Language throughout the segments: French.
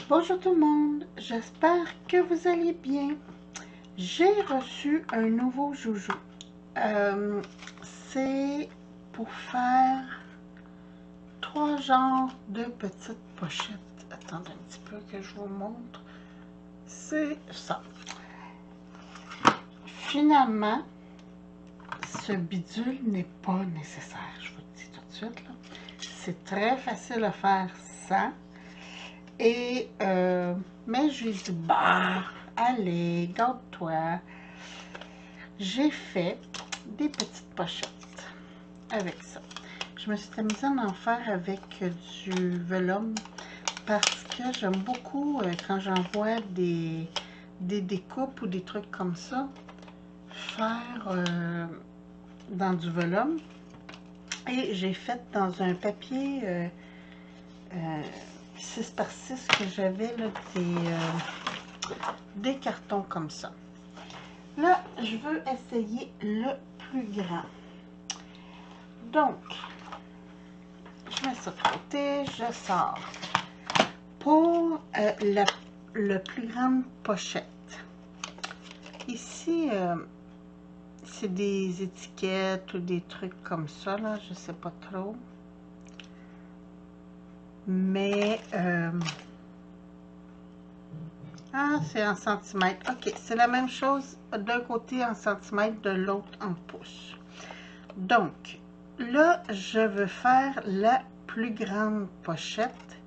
Bonjour tout le monde, j'espère que vous allez bien. J'ai reçu un nouveau joujou. C'est pour faire 3 genres de petites pochettes. Attendez un petit peu que je vous montre. C'est ça. Finalement, ce bidule n'est pas nécessaire, je vous le dis tout de suite. C'est très facile à faire sans. Et, mais j'ai dit, bah, allez, garde-toi. J'ai fait des petites pochettes avec ça. Je me suis amusée à en faire avec du vélum parce que j'aime beaucoup quand j'envoie des découpes ou des trucs comme ça, faire dans du vélum. Et j'ai fait dans un papier 6 par 6 que j'avais des cartons comme ça. Là, je veux essayer le plus grand. Donc, je mets ça de côté, je sors. Pour le plus grande pochette, ici, c'est des étiquettes ou des trucs comme ça, là, je sais pas trop. Mais, c'est en centimètres. Ok, c'est la même chose d'un côté en centimètres, de l'autre en pouces. Donc, là, je veux faire la plus grande pochette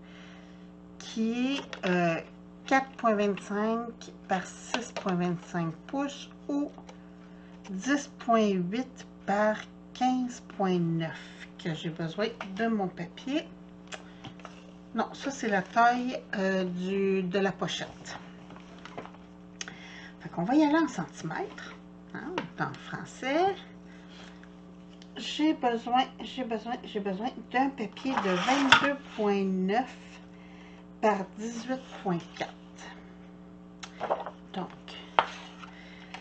qui est 4,25 par 6,25 pouces ou 10,8 par 15,9 que j'ai besoin de mon papier. Non, ça c'est la taille de la pochette. Fait qu'on va y aller en centimètres, hein, dans le français. J'ai besoin d'un papier de 22,9 par 18,4. Donc,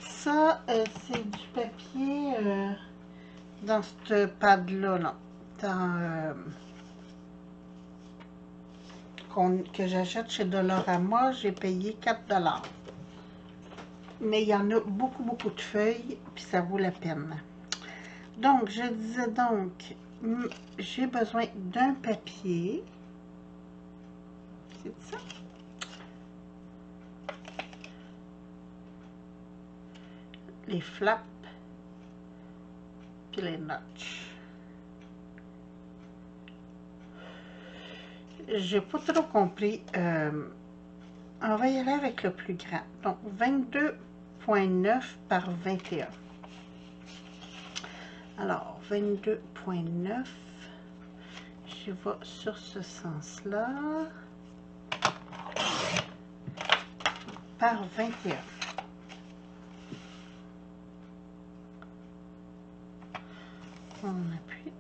ça, c'est du papier dans ce pad-là, que j'achète chez Dollarama. J'ai payé 4 $. Mais il y en a beaucoup de feuilles, puis ça vaut la peine. Donc, je disais donc, j'ai besoin d'un papier. C'est ça. Les flaps, puis les notches. J'ai pas trop compris. On va y aller avec le plus grand. Donc, 22,9 par 21. Alors, 22,9. Je vais sur ce sens-là. Par 21. On appuie.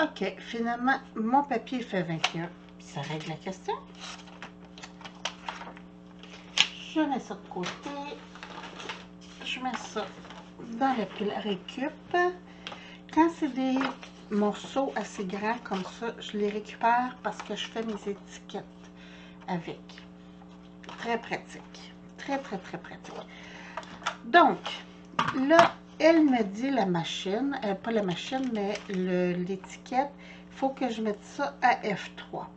OK, finalement, mon papier fait 21. Ça règle la question. Je mets ça de côté. Je mets ça dans la pile récup. Quand c'est des morceaux assez grands comme ça, je les récupère parce que je fais mes étiquettes avec. Très pratique. Très pratique. Donc, là, elle me dit la machine, pas la machine, mais l'étiquette, il faut que je mette ça à F3.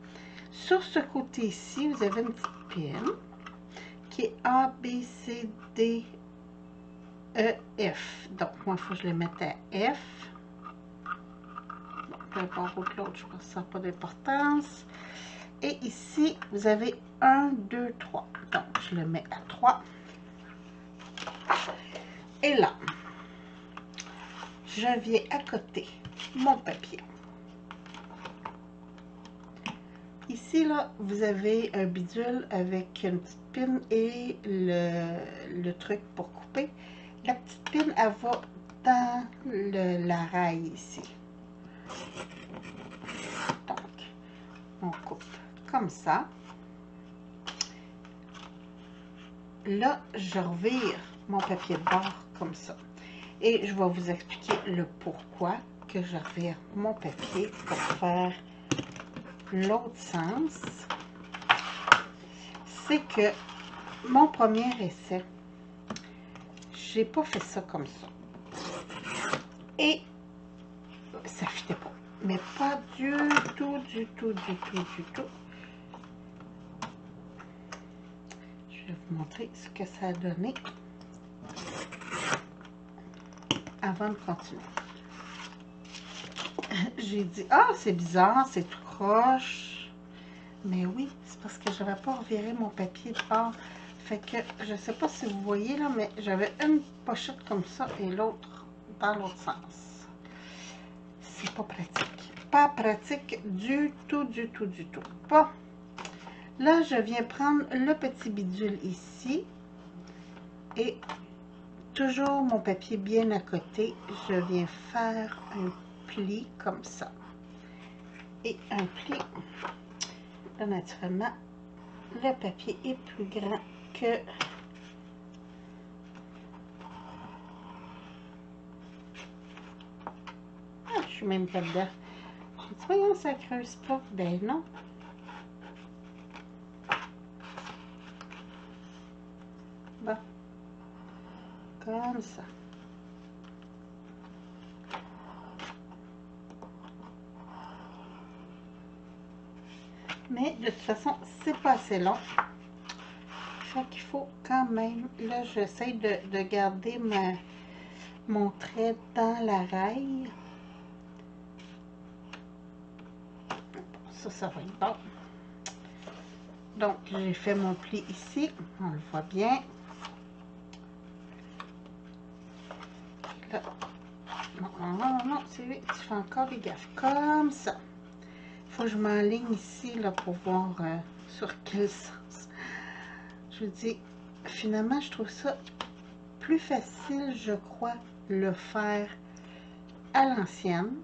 Sur ce côté-ci, vous avez une petite pin qui est A, B, C, D, E, F. Donc, moi, il faut que je le mette à F. Bon, peu importe l'autre, je pense que ça n'a pas d'importance. Et ici, vous avez 1, 2, 3. Donc, je le mets à 3. Et là, je viens à côté mon papier. Ici, là, vous avez un bidule avec une petite pine et le truc pour couper. La petite pine, elle va dans la raille ici. Donc, on coupe comme ça. Là, je revire mon papier de bord comme ça. Et je vais vous expliquer le pourquoi que je revire mon papier pour faire l'autre sens. c'est que mon premier essai, j'ai pas fait ça comme ça. Et ça fitait pas. Mais pas du tout, du tout, du tout, du tout. Je vais vous montrer ce que ça a donné avant de continuer. J'ai dit, ah, c'est bizarre, c'est tout croche. Mais oui, c'est parce que je n'avais pas reviré mon papier de bord. Fait que, je ne sais pas si vous voyez là, mais j'avais une pochette comme ça et l'autre dans l'autre sens. C'est pas pratique. Pas pratique du tout, du tout, du tout. Bon. Là, je viens prendre le petit bidule ici. Et toujours mon papier bien à côté. Je viens faire un pli comme ça. Et un pli. Là, naturellement, le papier est plus grand que... Ah, je suis même pas dedans. Je dis, voyons, ça creuse pas. Ben non. Bon. Comme ça. Mais de toute façon, c'est pas assez long. Fait qu'il faut quand même... Là, j'essaie de garder mon trait dans la raille. Ça va être bon. Donc, j'ai fait mon pli ici. On le voit bien. Là. Non, non, non, non, c'est lui. Tu fais encore des gaffes. Comme ça. Il faut que je m'enligne ici là, pour voir sur quel sens. Je vous dis, finalement, je trouve ça plus facile, je crois, le faire à l'ancienne,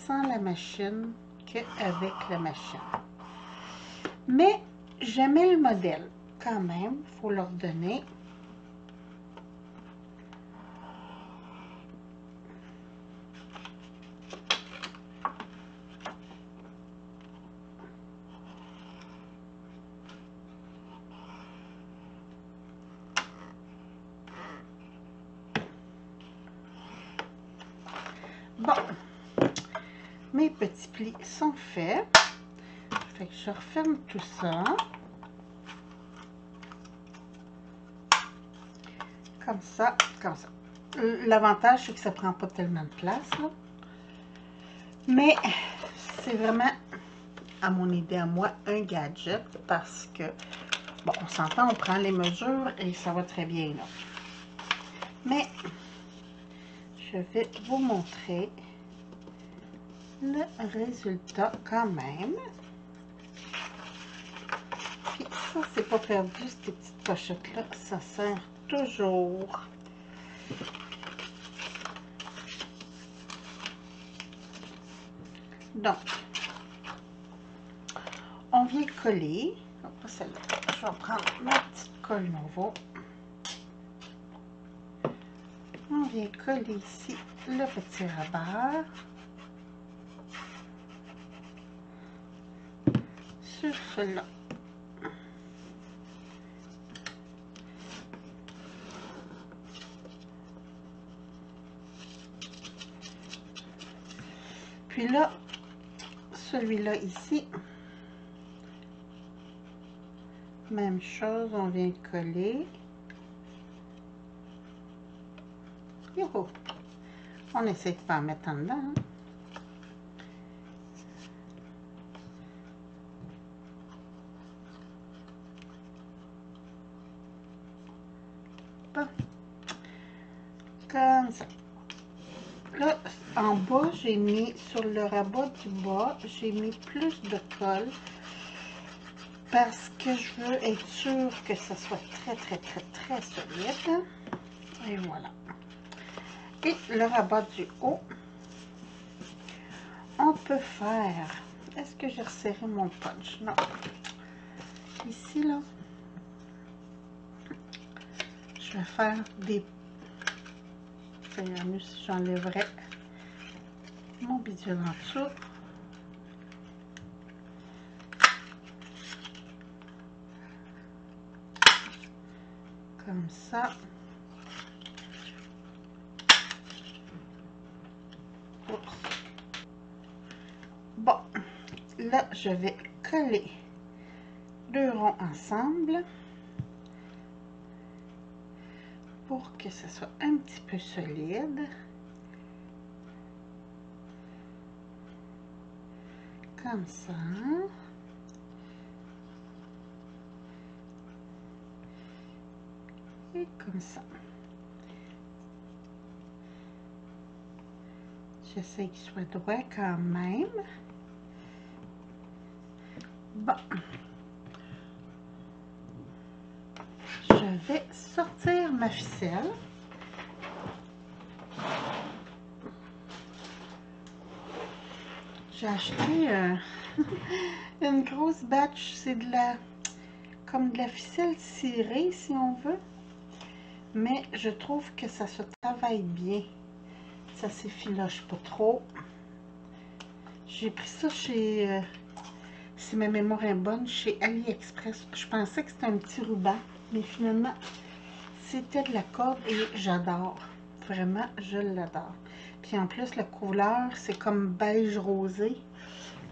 sans la machine, qu'avec la machine. Mais j'aimais le modèle quand même, il faut leur donner. Bon, mes petits plis sont faits. Fait que je referme tout ça. Comme ça, comme ça. L'avantage, c'est que ça prend pas tellement de place, là. Mais c'est vraiment, à mon idée à moi, un gadget parce que, bon, on s'entend, on prend les mesures et ça va très bien, là. Mais, je vais vous montrer le résultat quand même. Puis ça, c'est pas perdu, ces petites pochettes-là. Ça sert toujours. Donc, on vient coller. Pas celle-là. Je vais prendre ma petite colle nouveau. On vient coller ici le petit rabat sur cela. Puis là, celui-là ici, même chose, on vient coller. Youhou! On essaie de pas en mettre en dedans. Hein. Bon. Comme ça. Là, en bas, j'ai mis, sur le rabat du bas, j'ai mis plus de colle parce que je veux être sûre que ça soit très, très, très, très solide. Et voilà. Et le rabat du haut, on peut faire... Est-ce que j'ai resserré mon punch? Non. Ici, là, je vais faire des... Ça irait mieux si j'enlèverais mon bidule en dessous. comme ça. Oups. Bon, là, je vais coller 2 ronds ensemble pour que ce soit un petit peu solide. Comme ça. Et comme ça. J'essaie qu'il soit droit quand même. Bon. Je vais sortir ma ficelle. J'ai acheté une grosse batch. C'est de la... comme de la ficelle cirée, si on veut. Mais je trouve que ça se travaille bien. Ça s'effiloche pas trop. J'ai pris ça chez... si ma mémoire est bonne, chez AliExpress. Je pensais que c'était un petit ruban, mais finalement, c'était de la corde et j'adore. Vraiment, je l'adore. Puis en plus, la couleur, c'est comme beige rosé.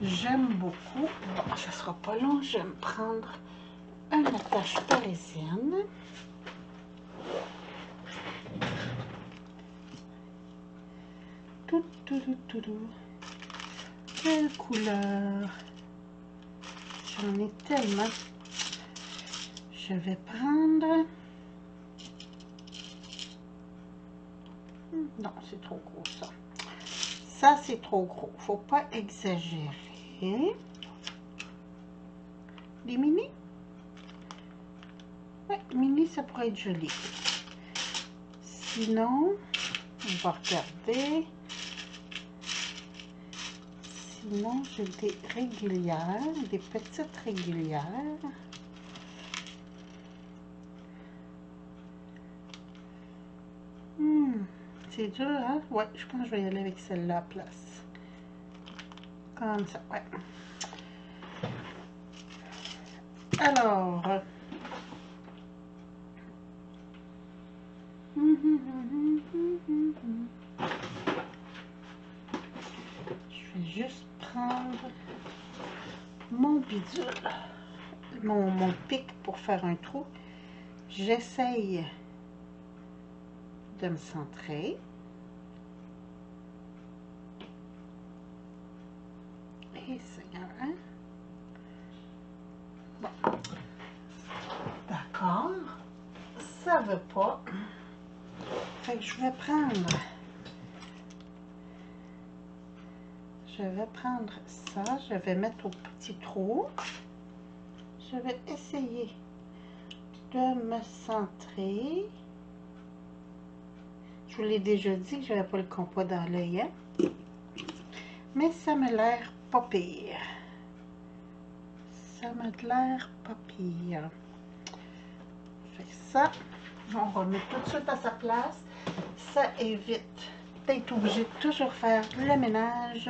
J'aime beaucoup. Bon, ça sera pas long. Je vais me prendre un attache parisienne. Tout. Quelle couleur! J'en ai tellement. Je vais prendre... non, c'est trop gros ça. Ça, c'est trop gros. Faut pas exagérer. Des mini? Ouais, mini, ça pourrait être joli. Sinon, on va regarder. Sinon, j'ai des régulières, des petites régulières. C'est dur, hein? Ouais, je pense que je vais y aller avec celle-là à place. Comme ça, ouais. Alors... je vais juste prendre mon bidule, mon pic pour faire un trou. J'essaye de me centrer. Et c'est un. Bon. D'accord. Ça veut pas. Fait que je vais prendre. Je vais prendre ça. Je vais mettre au petit trou. Je vais essayer de me centrer. Je vous l'ai déjà dit que je n'avais pas le compas dans l'œil. Hein? Mais ça m'a l'air pas pire. Ça m'a l'air pas pire. Fait que ça, on va le mettre tout de suite à sa place. Ça évite d'être obligé de toujours faire le ménage.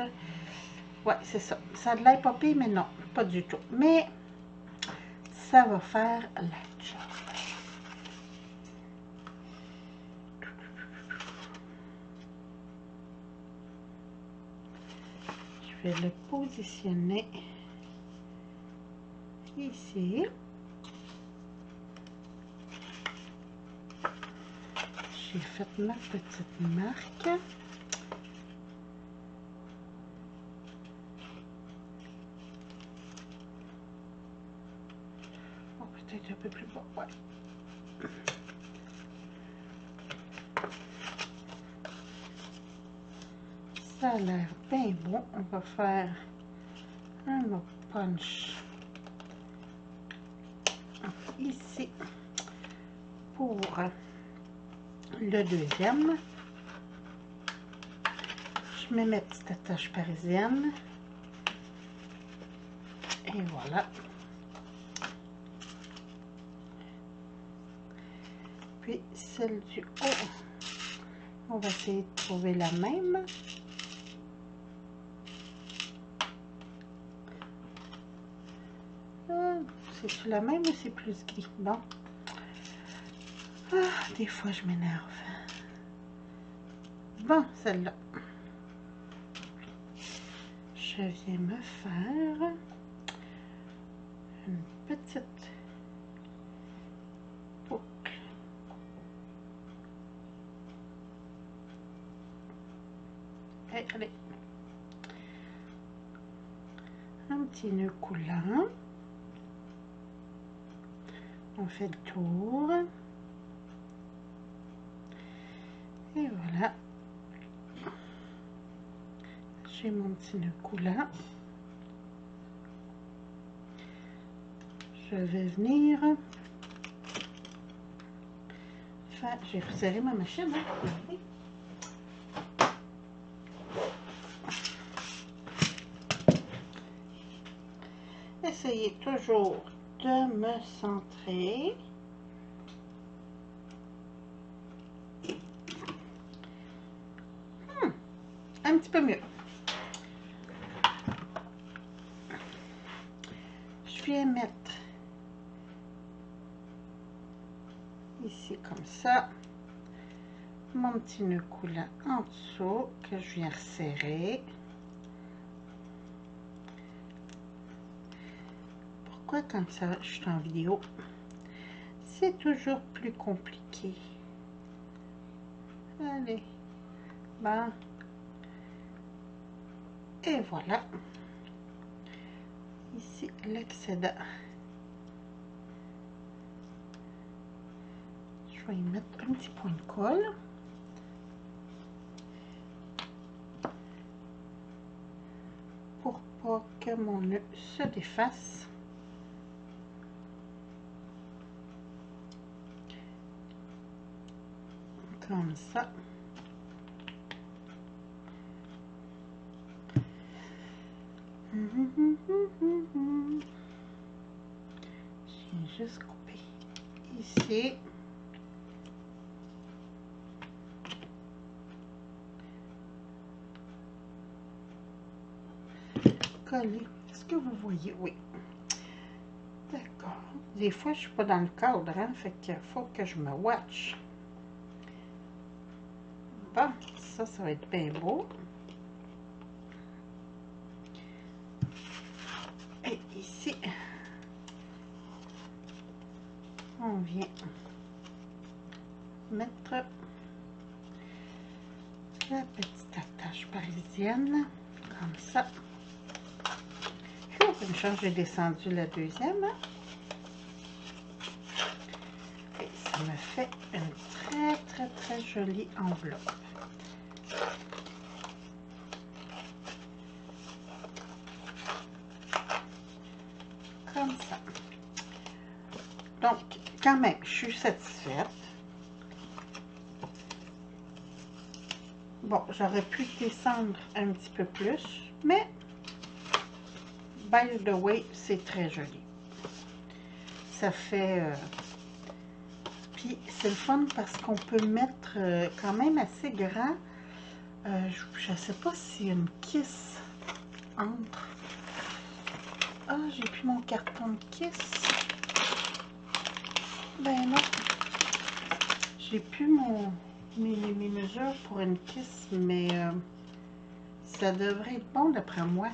Ouais, c'est ça. Ça a de l'air pas pire, mais non, pas du tout. Mais ça va faire la job. Je vais le positionner ici. J'ai fait ma petite marque. Oh, peut-être un peu plus bas, ouais. Ça a l'air bien bon. On va faire un autre punch ici pour le deuxième. Je mets ma petite attache parisienne. Et voilà. Puis celle du haut, on va essayer de trouver la même. C'est la même ou c'est plus gris? Bon. Des fois, je m'énerve. Bon, celle-là. Je viens me faire une petite boucle. Hey, allez. Un petit nœud coulant. On fait le tour. Et voilà. J'ai mon petit nœud coulant. Je vais venir faire... J'ai resserré ma machine. Hein? Essayez toujours de me centrer. Un petit peu mieux. Je viens mettre ici comme ça mon petit nœud coulant en dessous que je viens resserrer. Pourquoi quand ça, je suis en vidéo, c'est toujours plus compliqué. Allez, bon. Et voilà. Ici, l'excédent. Je vais y mettre un petit point de colle. Pour pas que mon nœud se défasse. Comme ça. J'ai juste coupé ici. Coller. Est-ce que vous voyez? Oui. D'accord. Des fois, je suis pas dans le cadre, hein, fait qu'il faut que je me watch. Bon, ça va être bien beau. Et ici, on vient mettre la petite attache parisienne, comme ça. Une chance, j'ai descendu la deuxième. Et ça me fait une très jolie enveloppe. Comme ça. Donc, quand même, je suis satisfaite. Bon, j'aurais pu descendre un petit peu plus, mais by the way, c'est très joli. Ça fait... puis, c'est le fun parce qu'on peut mettre quand même assez grand. Je ne sais pas s'il y a une kiss entre... Ah, j'ai plus mon carton de kiss. Ben non. J'ai plus mes mesures pour une kiss, mais ça devrait être bon d'après moi.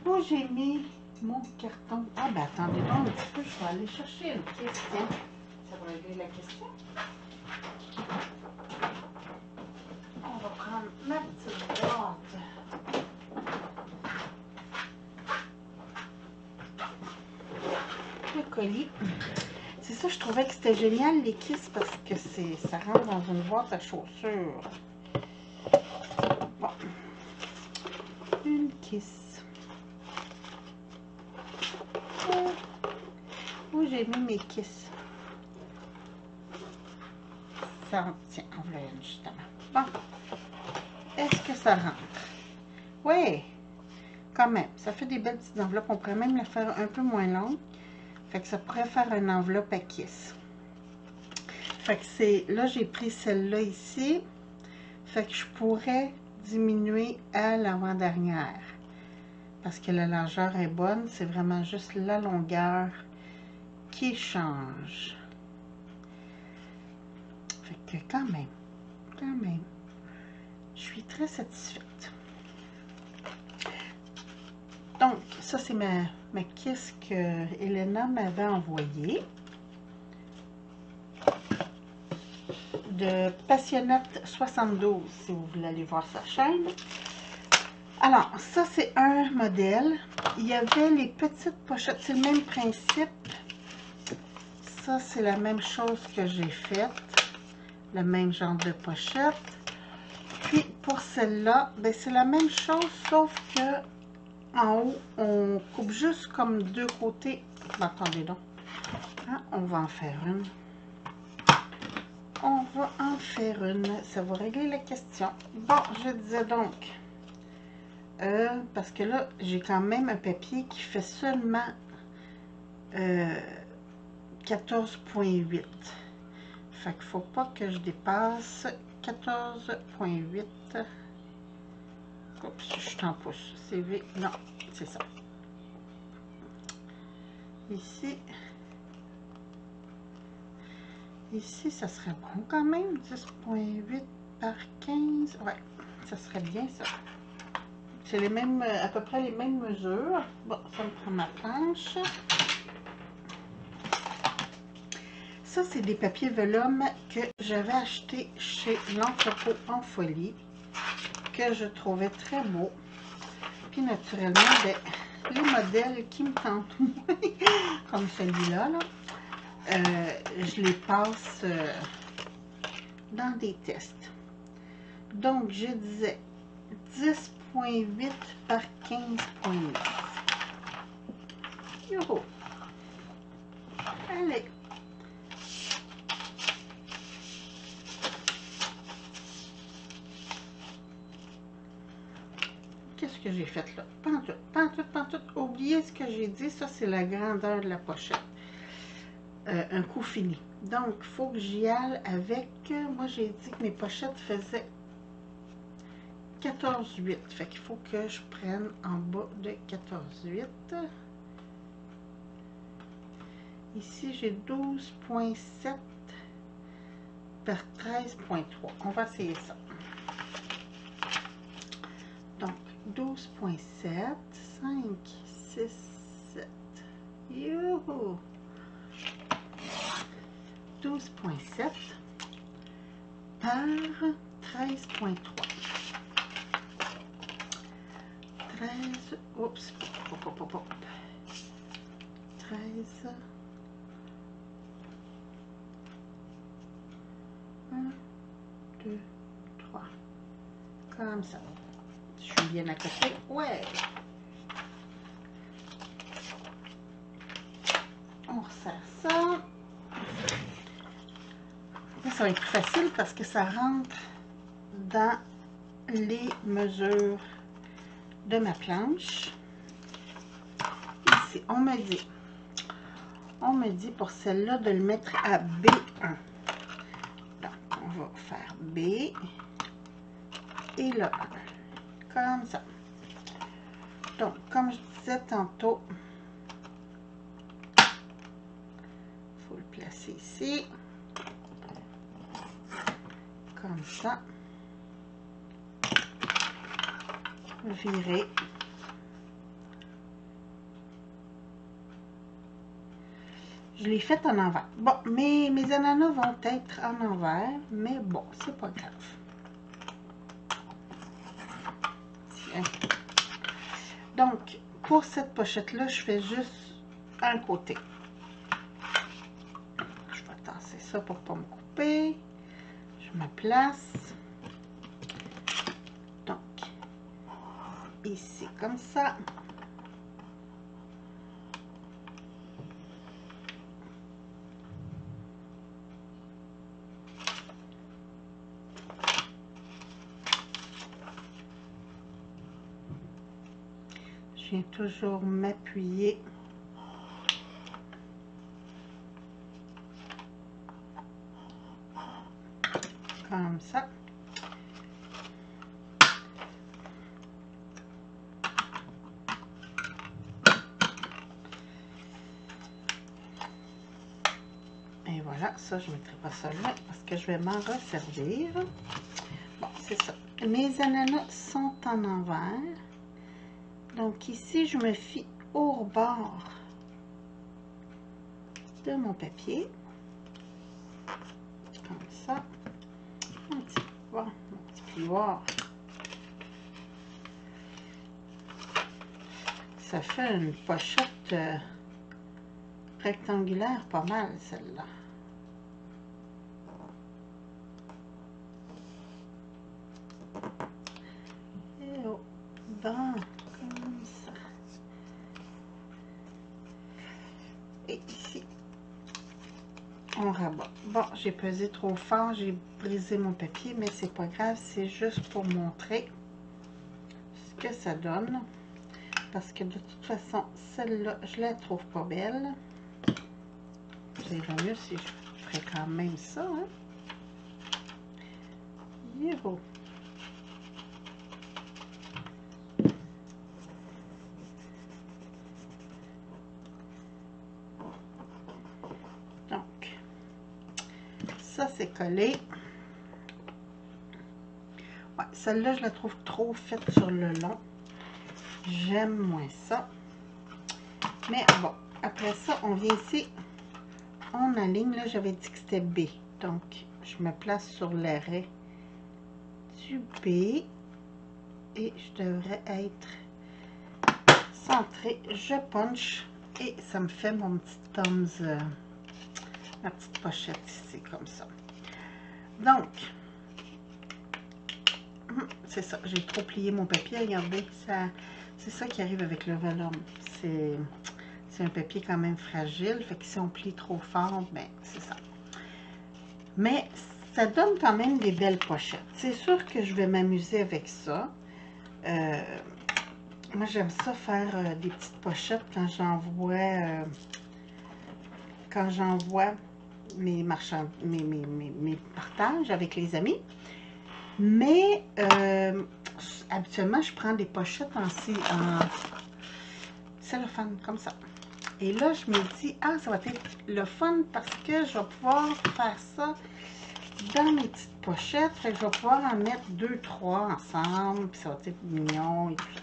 Où j'ai mis mon carton? Ah ben attendez donc un petit peu, je vais aller chercher une kiss. Tiens, ça va régler la question. On va prendre ma petite boîte. Le colis. C'est ça, je trouvais que c'était génial les kisses parce que ça rentre dans une boîte à chaussures. Bon. Une kiss. Où j'ai mis mes kisses? Ça rentre. Tiens, on va une justement. Bon. Est-ce que ça rentre? Oui. Quand même. Ça fait des belles petites enveloppes. On pourrait même la faire un peu moins longue. Fait que ça pourrait faire une enveloppe à kiss. Fait que c'est... Là, j'ai pris celle-là ici. Fait que je pourrais diminuer à qui change. Fait que quand même, je suis très satisfaite. Donc, ça, c'est ma kiss que Elena m'avait envoyée. De Passionnette 72, si vous voulez aller voir sa chaîne. Alors, ça, c'est un modèle. Il y avait les petites pochettes. C'est le même principe. Ça, c'est la même chose que j'ai faite. Le même genre de pochette. Puis, pour celle-là, ben, c'est la même chose, sauf que en haut, on coupe juste comme deux côtés. Ben, attendez donc. Hein, on va en faire une. On va en faire une. Ça va régler la question. Bon, je disais donc... parce que là, j'ai quand même un papier qui fait seulement 14,8. Fait qu'il faut pas que je dépasse 14,8. Oups, je suis en pouce. CV, non, c'est ça. Ici, ça serait bon quand même. 10,8 par 15. Ouais, ça serait bien ça. C'est les mêmes, à peu près les mêmes mesures. Bon, ça me prend ma planche. Ça, c'est des papiers vellum que j'avais acheté chez l'entrepôt en folie, que je trouvais très beau. Puis naturellement, ben, les modèles qui me tentent moins, comme celui-là, là, je les passe dans des tests. Donc, je disais 10,8 par 15,9. Youhou! Allez! Qu'est-ce que j'ai fait là? Pantoute. Oubliez ce que j'ai dit. Ça, c'est la grandeur de la pochette. Un coup fini. Donc, il faut que j'y aille avec... moi, j'ai dit que mes pochettes faisaient 14,8. Fait qu'il faut que je prenne en bas de 14,8. Ici, j'ai 12,7 par 13,3. On va essayer ça. Donc, 12,7, 5, 6, 7. Youhou! 12,7 par 13,3. 13, oups, 13, 1, 2, 3, comme ça. Je suis bien à côté, ouais. On resserre ça. Là, ça va être plus facile parce que ça rentre dans les mesures de ma planche. Ici, on me dit pour celle-là de le mettre à B1. Donc, on va faire B et là, comme ça. Donc, comme je disais tantôt, il faut le placer ici. Comme ça. Virer. Je l'ai fait en envers. Bon, mes ananas vont être en envers, mais bon, c'est pas grave. Tiens. Donc, pour cette pochette-là, je fais juste un côté. Je vais tasser ça pour pas me couper. Je me place. Donc, ici, comme ça. Je viens toujours m'appuyer. Comme ça. Voilà, ça, je ne mettrai pas ça là parce que je vais m'en resservir. Bon, c'est ça. Mes ananas sont en envers. Donc ici, je me fie au rebord de mon papier. Comme ça. Un petit plioir. Ça fait une pochette rectangulaire pas mal, celle-là. Et au bas, comme ça. Et ici, on rabat. Bon, j'ai pesé trop fort, j'ai brisé mon papier, mais c'est pas grave, c'est juste pour montrer ce que ça donne. Parce que de toute façon, celle-là, je la trouve pas belle. Ça irait mieux si je ferais quand même ça, hein. Yo. Donc, ça c'est collé. Ouais, celle-là, je la trouve trop faite sur le long. J'aime moins ça. Mais bon, après ça, on vient ici. On aligne, là, j'avais dit que c'était B. Donc, je me place sur l'arrêt du B. Et je devrais être centrée. Je punch. Et ça me fait mon petit Tom's, ma petite pochette ici, comme ça. Donc, c'est ça. J'ai trop plié mon papier. Regardez, ça, c'est ça qui arrive avec le vélum. C'est un papier quand même fragile. Fait que si on plie trop fort, ben, c'est ça. Mais ça donne quand même des belles pochettes. C'est sûr que je vais m'amuser avec ça. Moi, j'aime ça faire des petites pochettes quand j'envoie mes partages avec les amis. Mais habituellement, je prends des pochettes en cellophane, comme ça. Et là, je me dis, ah, ça va être le fun parce que je vais pouvoir faire ça dans mes petites pochettes. Fait que je vais pouvoir en mettre 2, 3 ensemble. Puis ça va être mignon et tout ça.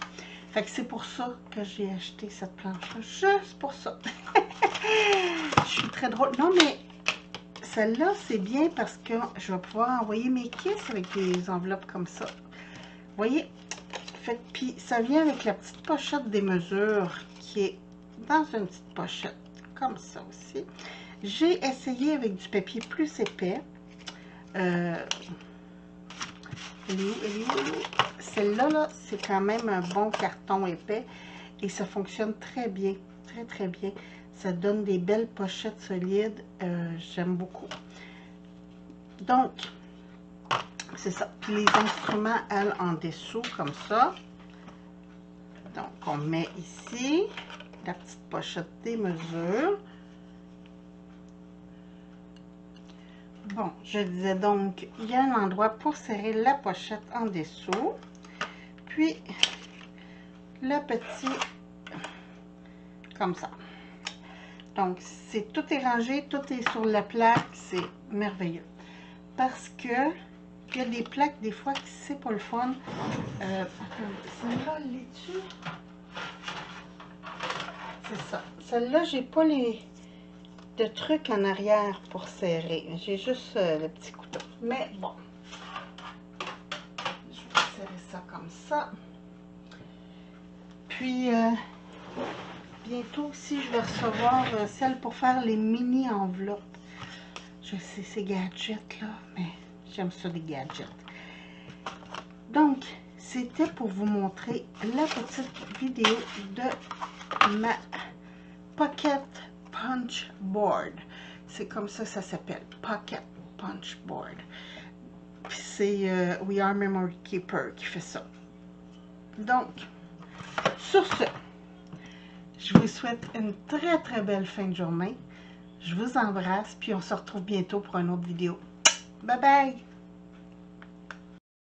Fait que c'est pour ça que j'ai acheté cette planche-là. Juste pour ça. Je suis très drôle. Non, mais celle-là, c'est bien parce que je vais pouvoir envoyer mes kits avec des enveloppes comme ça. Vous voyez? Fait que, puis ça vient avec la petite pochette des mesures qui est dans une petite pochette comme ça aussi. J'ai essayé avec du papier plus épais. Celle-là, là, c'est quand même un bon carton épais et ça fonctionne très bien, très très bien. Ça donne des belles pochettes solides. J'aime beaucoup. Donc, c'est ça. Puis les instruments, elles, en dessous, comme ça. Donc, on met ici la petite pochette des mesures. Bon, je disais donc, il y a un endroit pour serrer la pochette en dessous. Puis, le petit, comme ça. Donc, tout est rangé, tout est sur la plaque, c'est merveilleux. Parce que, il y a des plaques, des fois, qui c'est pas le fun. Celle-là, elle est dessus. C'est ça. Celle-là, j'ai pas de trucs en arrière pour serrer. J'ai juste le petit couteau. Mais bon. Je vais serrer ça comme ça. Puis, bientôt aussi, je vais recevoir celle pour faire les mini enveloppes. Je sais, ces gadgets-là, mais j'aime ça, les gadgets. Donc, c'était pour vous montrer la petite vidéo de ma Pocket Punch Board. C'est comme ça s'appelle, Pocket Punch Board. C'est We Are Memory Keeper qui fait ça. Donc, sur ce, je vous souhaite une très très belle fin de journée. Je vous embrasse, puis on se retrouve bientôt pour une autre vidéo. Bye bye!